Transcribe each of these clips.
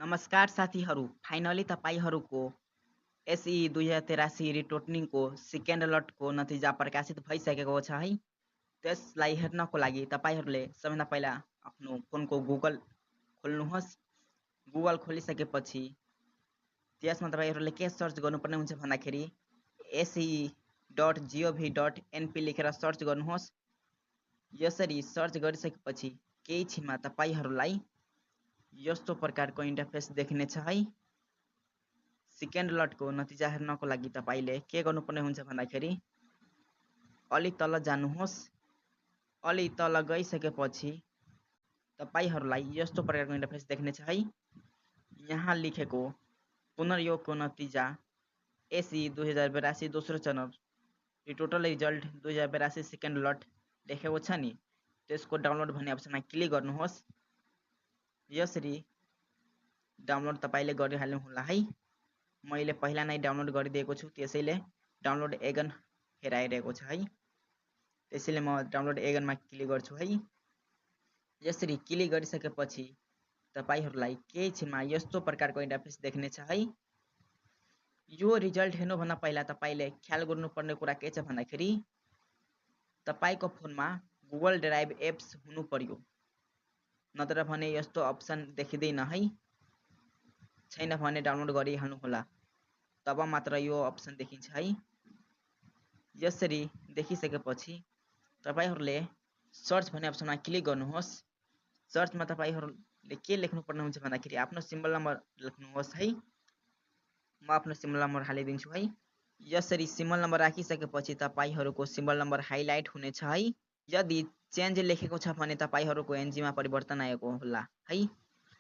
नमस्कार साथीहरू, फाइनली तपाईँहरूको एसई 2083 रिटोटनिङको सेकेन्ड लटको नतिजा प्रकाशित भइसकेको छ है। त्यसलाई हेर्नको लागि तपाईँहरूले सबैभन्दा पहिला आफ्नो फोनको गुगल खोल्नुहोस्। गुगल खोलिसकेपछि त्यसमा तपाईँहरूले के सर्च गर्नुपर्ने हुन्छ भन्दाखेरि SE.gov.np लेखेर सर्च गर्नुहोस्। यसरी सर्च गरिसकेपछि केही क्षणमा तपाईँहरूलाई यस्तो प्रकारको इन्टरफेस देखिनेछ है। सेकेन्ड लटको नतिजा हेर्नको लागि तपाईँले के गर्नुपर्ने हुन्छ भन्दाखेरि अलि तल जानुहोस्। अलि तल गइसकेपछि तपाईँहरूलाई यस्तो प्रकारको इन्टरफेस देखिनेछ है। यहाँ लेखेको पुनर्योगको नतिजा एसई 2082 दोस्रो चरण टोटल रिजल्ट 2082 सेकेन्ड लट लेखेको छ नि, त्यसको डाउनलोड भन्ने अप्सनमा क्लिक गर्नुहोस्। यसरी डाउनलोड तपाईँले गरिहाल्नु होला है। मैले पहिला नै डाउनलोड गरिदिएको छु, त्यसैले डाउनलोड एगन हेराइरहेको छ है। त्यसैले म डाउनलोड एगनमा क्लिक गर्छु है। यसरी क्लिक गरिसकेपछि तपाईँहरूलाई केही क्षणमा यस्तो प्रकारको इन्टरफेस देखिनेछ है। यो रिजल्ट हेर्नुभन्दा पहिला तपाईँले ख्याल गर्नुपर्ने कुरा के छ भन्दाखेरि तपाईँको फोनमा गुगल ड्राइभ एप्स हुनु पर्यो, नत्र भने यस्तो अप्सन देखिँदैन है। छैन भने डाउनलोड गरिहाल्नु होला, तब मात्र यो अप्सन देखिन्छ है। यसरी देखिसकेपछि तपाईँहरूले सर्च भन्ने अप्सनमा क्लिक गर्नुहोस्। सर्चमा तपाईँहरूले के लेख्नुपर्ने हुन्छ भन्दाखेरि आफ्नो सिम्बल नम्बर लेख्नुहोस् है। म आफ्नो सिम्बल नम्बर हालिदिन्छु है। यसरी सिम्बल नम्बर राखिसकेपछि तपाईँहरूको सिम्बल नम्बर हाइलाइट हुनेछ है। यदि चेन्ज लेखेको छ भने तपाईँहरूको एनजीमा परिवर्तन आएको होला है।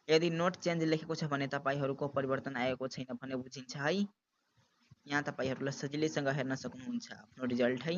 यदि नोट चेन्ज लेखेको छ भने तपाईँहरूको परिवर्तन आएको छैन भने बुझिन्छ है। यहाँ तपाईँहरूले सजिलैसँग हेर्न सक्नुहुन्छ आफ्नो रिजल्ट है।